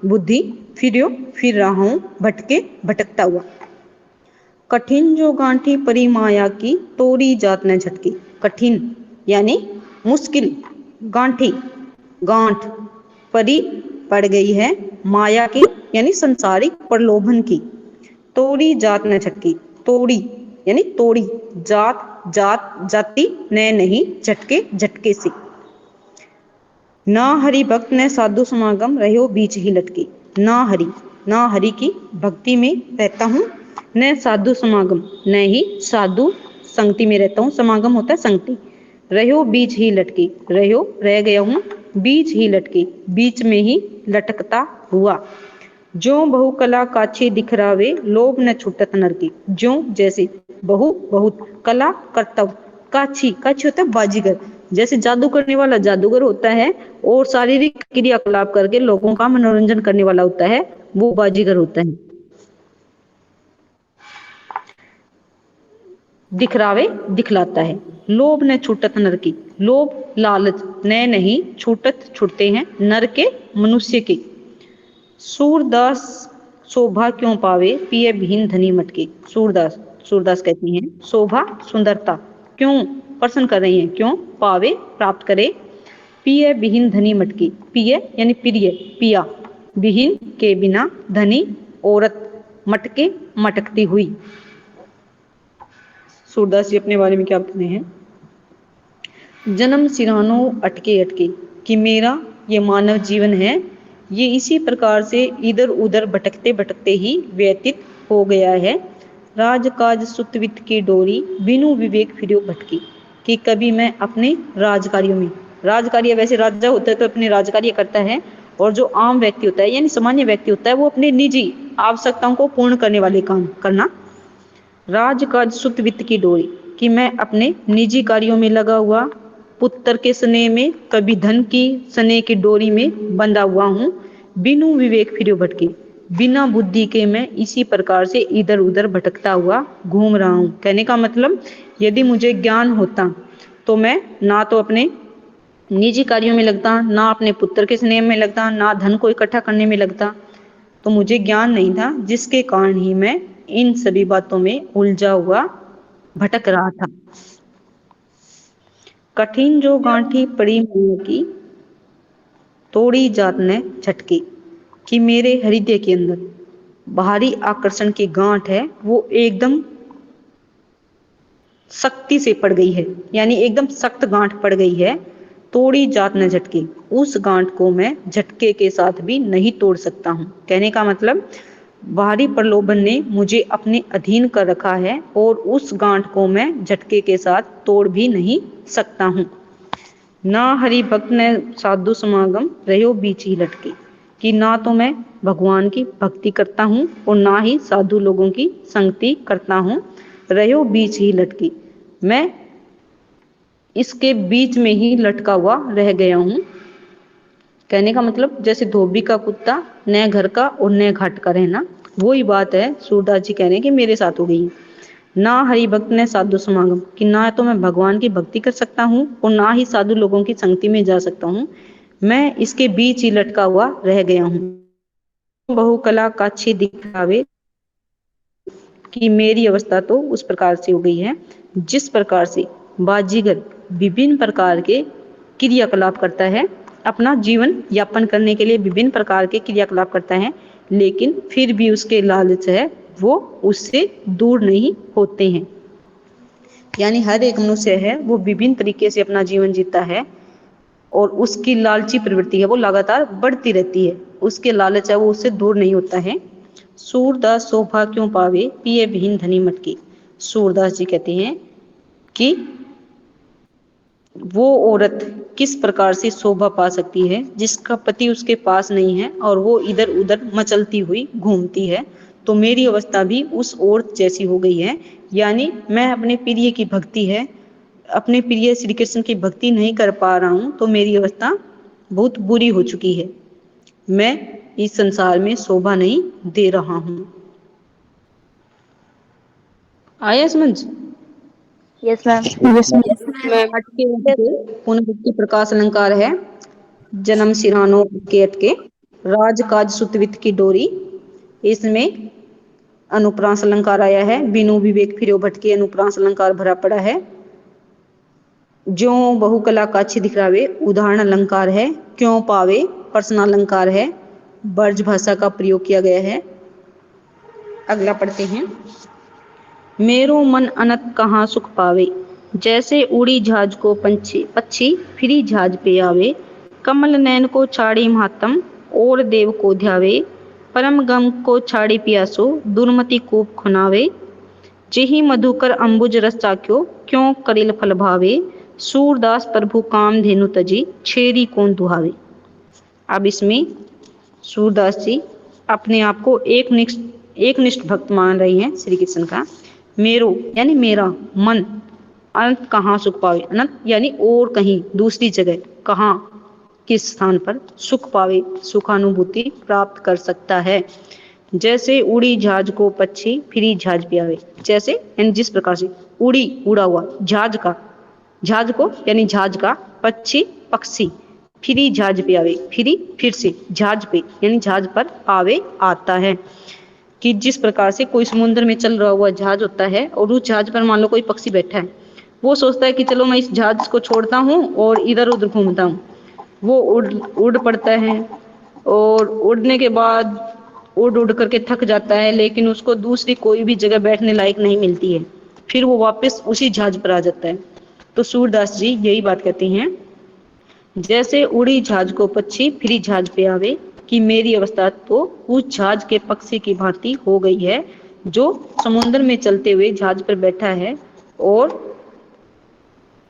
बुद्धि फिर्यो फिर रहा हूँ भटके भटकता हुआ। कठिन जो गांठी परी माया की तोड़ी जात न झटकी। कठिन यानी मुश्किल, गांठी गांठ, परी पड़ गई है, माया की यानी संसारिक प्रलोभन की, तोड़ी जात न झटकी। तोड़ी यानी तोड़ी, जात जात जाति न नहीं, झटके झटके से। ना हरि भक्त ने साधु समागम रहो बीच ही लटकी। ना हरि की भक्ति में रहता हूँ, न साधु समागम, न ही साधु संगति में रहता हूँ। समागम होता है संगति। रहो बीच ही लटकी, रहो रह गया हूँ, बीच ही लटकी बीच में ही लटकता हुआ। जो बहुकला काछी दिखरावे लोभ न छूटत नर की। जो जैसे बहु बहुत कला कर्तव्य, काछी काछी होता है बाजीगर, जैसे जादू करने वाला जादूगर होता है और शारीरिक क्रियाकलाप करके लोगों का मनोरंजन करने वाला होता है, वो बाजीगर होता है। दिखरावे दिखलाता है। लोभ न छूटत नर की, लोभ लालच न नहीं, छूटत छूटते हैं नर के मनुष्य के। सूरदास शोभा क्यों पावे पिए विहीन धनी मटके। सूरदास सूरदास कहती हैं शोभा सुंदरता क्यों प्रसन्न कर रही हैं, क्यों पावे प्राप्त करे, पिए विहीन धनी मटकी। पिए यानी प्रिय, पिया, विहीन के बिना, धनी औरत, मटके मटकती हुई। सूरदास जी अपने बारे में क्या कहते हैं? जन्म सिरानो अटके अटके, कि मेरा ये मानव जीवन है, ये इसी प्रकार से इधर उधर भटकते भटकते ही व्यतीत हो गया है। राजकाज सुतवित की डोरी बिनु विवेक फिरो भटकी, कि कभी मैं अपने राजकार्यों में, राजकार्य वैसे राजा होता है तो अपने राजकार्य करता है, और जो आम व्यक्ति होता है यानी सामान्य व्यक्ति होता है वो अपने निजी आवश्यकताओं को पूर्ण करने वाले काम करना। राजकाज सुत वित्त की डोरी, कि मैं अपने निजी कार्यों में लगा हुआ, पुत्र के स्नेह में, कभी धन की स्नेह की डोरी में बंधा हुआ हूँ। बिनु विवेक फिरो भटकी, बिना बुद्धि के मैं इसी प्रकार से इधर उधर भटकता हुआ घूम रहा हूँ। कहने का मतलब यदि मुझे ज्ञान होता तो मैं ना तो अपने निजी कार्यों में लगता, ना अपने पुत्र के स्नेह में लगता, ना धन को इकट्ठा करने में लगता। तो मुझे ज्ञान नहीं था, जिसके कारण ही मैं इन सभी बातों में उलझा हुआ भटक रहा था। कठिन जो गांठी पड़ी मन की तोड़ी जात ने झटकी, कि मेरे हृदय के अंदर बाहरी आकर्षण की गांठ है वो एकदम सख्ती से पड़ गई है, यानी एकदम सख्त गांठ पड़ गई है। तोड़ी जात न झटकी, उस गांठ को मैं झटके के साथ भी नहीं तोड़ सकता हूँ। कहने का मतलब बाहरी प्रलोभन ने मुझे अपने अधीन कर रखा है और उस गांठ को मैं झटके के साथ तोड़ भी नहीं सकता हूँ। ना हरि भक्त ने साधु समागम रहो बीच ही लटके, कि ना तो मैं भगवान की भक्ति करता हूँ और ना ही साधु लोगों की संगति करता हूँ। रहो बीच ही लटकी, मैं इसके बीच में ही लटका हुआ रह गया हूँ। कहने का मतलब जैसे धोबी का कुत्ता न घर का और न घाट का रहना, वही बात है सूरदास जी कह रहे हैं कि मेरे साथ हो गई है। ना हरि भक्त ने साधु समागम, कि ना तो मैं भगवान की भक्ति कर सकता हूँ और ना ही साधु लोगों की संगति में जा सकता हूँ, मैं इसके बीच ही लटका हुआ रह गया हूँ। बहुकला काछी दिखावे, कि मेरी अवस्था तो उस प्रकार से हो गई है जिस प्रकार से बाजीगर विभिन्न प्रकार के क्रियाकलाप करता है, अपना जीवन यापन करने के लिए विभिन्न प्रकार के क्रियाकलाप करता है, लेकिन फिर भी उसके लालच है वो उससे दूर नहीं होते हैं। यानी हर एक मनुष्य है वो विभिन्न तरीके से अपना जीवन जीता है और उसकी लालची प्रवृत्ति है वो लगातार बढ़ती रहती है, उसके लालच है वो उससे दूर नहीं होता है। सूरदास शोभा क्यों पावे पिए विहीन धनी मटकी। सूरदास जी कहते हैं कि वो औरत किस प्रकार से शोभा पा सकती है जिसका पति उसके पास नहीं है और वो इधर उधर मचलती हुई घूमती है, तो मेरी अवस्था भी उस औरत जैसी हो गई है। यानी मैं अपने प्रिय की भक्ति है, अपने प्रिय श्री कृष्ण की भक्ति नहीं कर पा रहा हूँ, तो मेरी अवस्था बहुत बुरी हो चुकी है, मैं इस संसार में शोभा नहीं दे रहा हूँ। आया समझ? Yes ma'am. अटके अटके पुनरुक्ति प्रकाश अलंकार है। जन्म सिरानो अटके अटके, राजकाज सुतवित की डोरी, इसमें अनुप्रास अलंकार आया है। बिनु विवेक फिरो भटके, अनुप्रास अलंकार भरा पड़ा है। ज्यों बहुकला काछी दिखरावे, उदाहरण अलंकार है। क्यों पावे, प्रश्न अलंकार है। ब्रज भाषा का प्रयोग किया गया है। अगला पढ़ते हैं। मेरो मन अनत कहाँ सुख पावे, जैसे उड़ी झाज को पंछी पक्षी फिरी झाज पे आवे। कमल नैन को छाड़ी महात्म, और देव को ध्यावे। परम गम को छाड़ी पियासो, दुर्मति कूप खुनावे। जेहि मधुकर अंबुज रस चाख्यो, क्यों करिल फल भावे। सूरदास प्रभु काम धेनु तजी, छेरी कौन दुहावे। अब इसमें सूरदास जी अपने आप को एक निष्ठ भक्त मान रही हैं श्री कृष्ण का। मेरो यानी मेरा मन, अनंत कहाँ सुख पावे, अनंत यानी और कहीं दूसरी जगह, कहाँ किस स्थान पर सुख पावे, सुखानुभूति प्राप्त कर सकता है। जैसे उड़ी झाज को पक्षी फिरी झाज पे आवे, जैसे यानी जिस प्रकार से उड़ी उड़ा हुआ झाज को यानी झाज का, पक्षी पक्षी फिरी झाज पे आवे, फिरी फिर से झाज पे यानी झाज पर आवे आता है। कि जिस प्रकार से कोई समुद्र में चल रहा हुआ जहाज होता है और उस जहाज पर मान लो कोई पक्षी बैठा है, वो सोचता है कि चलो मैं इस जहाज को छोड़ता हूँ और इधर उधर घूमता हूँ। वो उड़ पड़ता है और उड़ने के बाद उड़ करके थक जाता है, लेकिन उसको दूसरी कोई भी जगह बैठने लायक नहीं मिलती है। फिर वो वापस उसी जहाज पर आ जाता है। तो सूरदास जी यही बात कहते हैं, जैसे उड़ी जहाज को पक्षी फिरी जहाज पे आवे, कि मेरी अवस्था तो उस जहाज के पक्षी की भांति हो गई है जो समुद्र में चलते हुए जहाज पर बैठा है और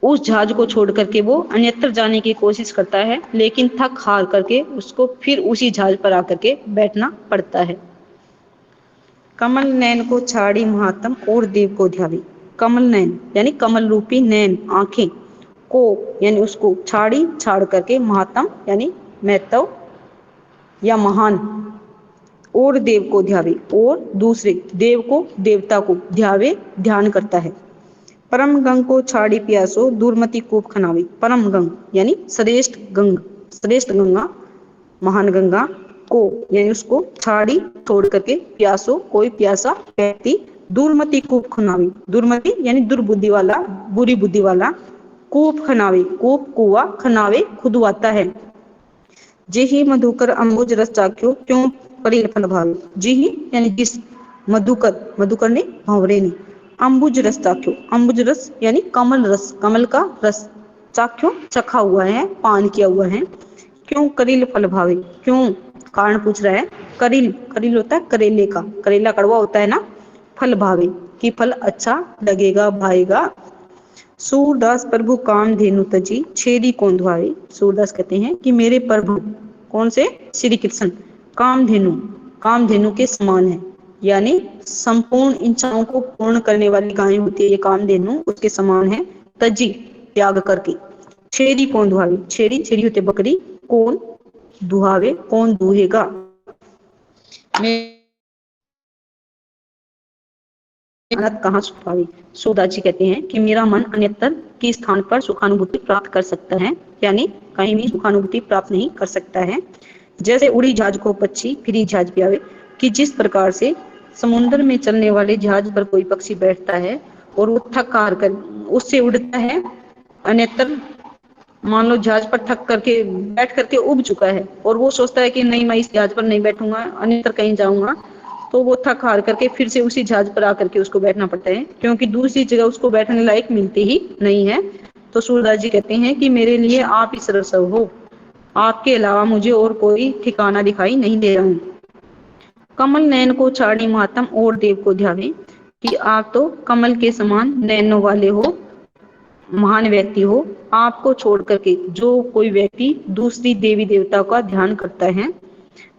उस जहाज को छोड़ करके वो अन्यत्र जाने की कोशिश करता है, लेकिन थक हार करके उसको फिर उसी जहाज पर आकर के बैठना पड़ता है। कमल नैन को छाड़ी महात्म, और देव को ध्यावी। कमल नैन यानी कमल रूपी नैन आंखें, को यानी उसको छाड़ी छाड़ करके, महात्म यानी महत्व या महान, और देव को ध्यावे और दूसरे देव को देवता को ध्यावे ध्यान करता है। परम गंग को छाड़ी प्यासो, दुर्मति कूप खनावे। परम गंग यानी श्रेष्ठ गंगा महान गंगा को यानी उसको छाड़ी छोड़ करके, प्यासो कोई प्यासा व्यक्ति, दुर्मति कूप खनावे, दुर्मति यानी दुर्बुद्धि वाला, बुरी बुद्धि वाला, कूप खनावे, कूप कुआ, खनावे खुदवाता है। जेहि मधुकर अंबुज रस चाख्यो, क्यों करिल फल भावे। जेहि यानी जिस, मधुकर ने भंवरे ने, अंबुज रस चाख्यो, अंबुज रस यानी कमल रस, कमल का रस, चाख्यो चखा हुआ है, पान किया हुआ है। क्यों करिल फल भावे, क्यों कारण पूछ रहा है। करिल होता है करेले का, करेला कड़वा होता है ना। फल भावे कि फल अच्छा लगेगा, भाएगा। सूरदास प्रभु काम धेनु तजी, छेदी कौन धुआवे। सूरदास कहते हैं कि मेरे प्रभु कौन से, श्री कृष्ण, कामधेनु के समान है, यानी संपूर्ण इच्छाओं को पूर्ण करने वाली गाय होती है ये कामधेनु, उसके समान है। तजी त्याग करके, छेदी कौन धुआवे, छेदी होते बकरी, कौन दुहावे, कौन दूहेगा। अनंत कहाँ सुख पावे। सूरदास जी कहते हैं कि मेरा मन अन्यत्र के स्थान पर सुखानुभूति प्राप्त कर सकता है, यानी कहीं भी सुखानुभूति प्राप्त नहीं कर सकता है। जैसे उड़ी जहाज को पक्षी फिरी जहाज पे आवे, कि जिस प्रकार से समुद्र में चलने वाले जहाज पर कोई पक्षी बैठता है और वो थक हार कर उससे उड़ता है अन्यत्र, मान लो जहाज पर थक करके बैठ करके उब चुका है और वो सोचता है कि नहीं मैं इस जहाज पर नहीं बैठूंगा, अन्यत्र कहीं जाऊंगा, तो वो थक हार करके फिर से उसी जहाज पर आकर के उसको बैठना पड़ता है, क्योंकि दूसरी जगह उसको बैठने लायक मिलती ही नहीं है। तो सूरदास जी कहते हैं कि मेरे लिए आप ही सर्वस्व हो, आपके अलावा मुझे और कोई ठिकाना दिखाई नहीं दे रहा है। कमल नयन को छाड़ी मातम, और देव को ध्यावे, कि आप तो कमल के समान नयनों वाले हो, महान व्यक्ति हो। आपको छोड़ करके जो कोई व्यक्ति दूसरी देवी देवता का ध्यान करता है।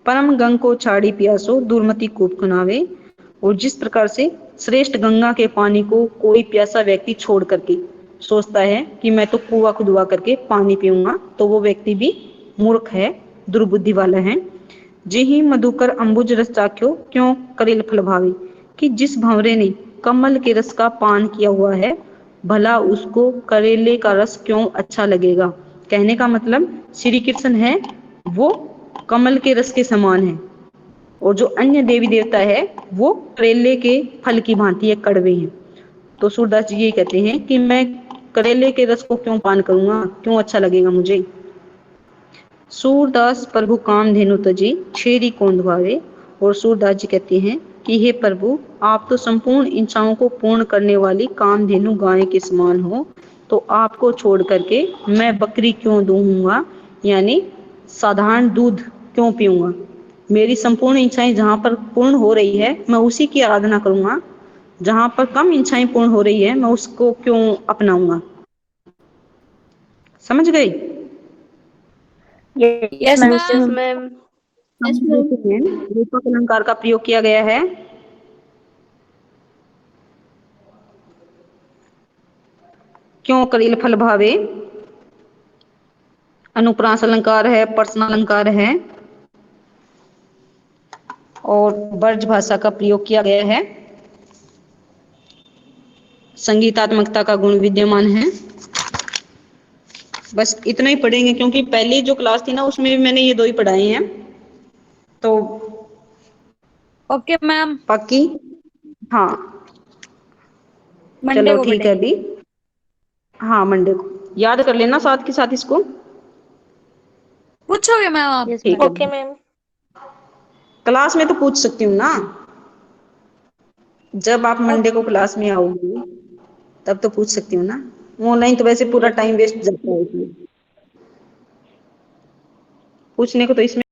परम गंग को छाड़ी प्यासो, दुर्मति कूप खुनावे। और जिस प्रकार से श्रेष्ठ गंगा के पानी को कोई प्यासा व्यक्ति छोड़ करके सोचता है कि मैं तो कुआं खुदवा करके पानी पीऊंगा, तो वो व्यक्ति भी मूर्ख है, दुर्बुद्धि वाला है। जेहि मधुकर अंबुज रस चाख्यो, क्यों करेल फल भावे, कि जिस भंवरे ने कमल के रस का पान किया हुआ है, भला उसको करेले का रस क्यों अच्छा लगेगा। कहने का मतलब श्री कृष्ण है वो कमल के रस के समान है, और जो अन्य देवी देवता है वो करेले के फल की भांति है, कड़वे हैं। तो सूरदास जी ये कहते हैं कि मैं करेले के रस को क्यों पान करूंगा, क्यों अच्छा लगेगा मुझे। सूरदास प्रभु कामधेनु तजी छेरी कौन धुआवे। और सूरदास जी कहते हैं कि हे प्रभु, आप तो संपूर्ण इच्छाओं को पूर्ण करने वाली कामधेनु गाय के समान हो, तो आपको छोड़ करके मैं बकरी क्यों दूंगा, यानी साधारण दूध क्यों पीऊंगा। मेरी संपूर्ण इच्छाएं जहां पर पूर्ण हो रही है मैं उसी की आराधना करूंगा, जहां पर कम इच्छाएं पूर्ण हो रही है मैं उसको क्यों अपनाऊंगा। समझ गई। Yes yes ma'am. Yes ma'am. रूपक अलंकार का प्रयोग किया गया है। क्यों करील फल भावे, अनुप्रास अलंकार है, पर्सन अलंकार है, और ब्रज भाषा का प्रयोग किया गया है। संगीतात्मकता का गुण विद्यमान है। बस इतना ही पढ़ेंगे, क्योंकि पहली जो क्लास थी ना उसमें भी मैंने ये दो ही पढ़ाए हैं। तो ओके मैम, बाकी हाँ मंडे चलो को ठीक है पढ़ेंगे। अभी। हाँ मंडे को याद कर लेना साथ के साथ इसको। पूछोगे मैम आप? यस ठीक मैम। है, ओके मैम। क्लास में तो पूछ सकती हूँ ना, जब आप मंडे को क्लास में आओगी तब तो पूछ सकती हूँ ना। ऑनलाइन तो वैसे पूरा यस टाइम मैम। वेस्ट जाता है इसमें, पूछने को तो इसमें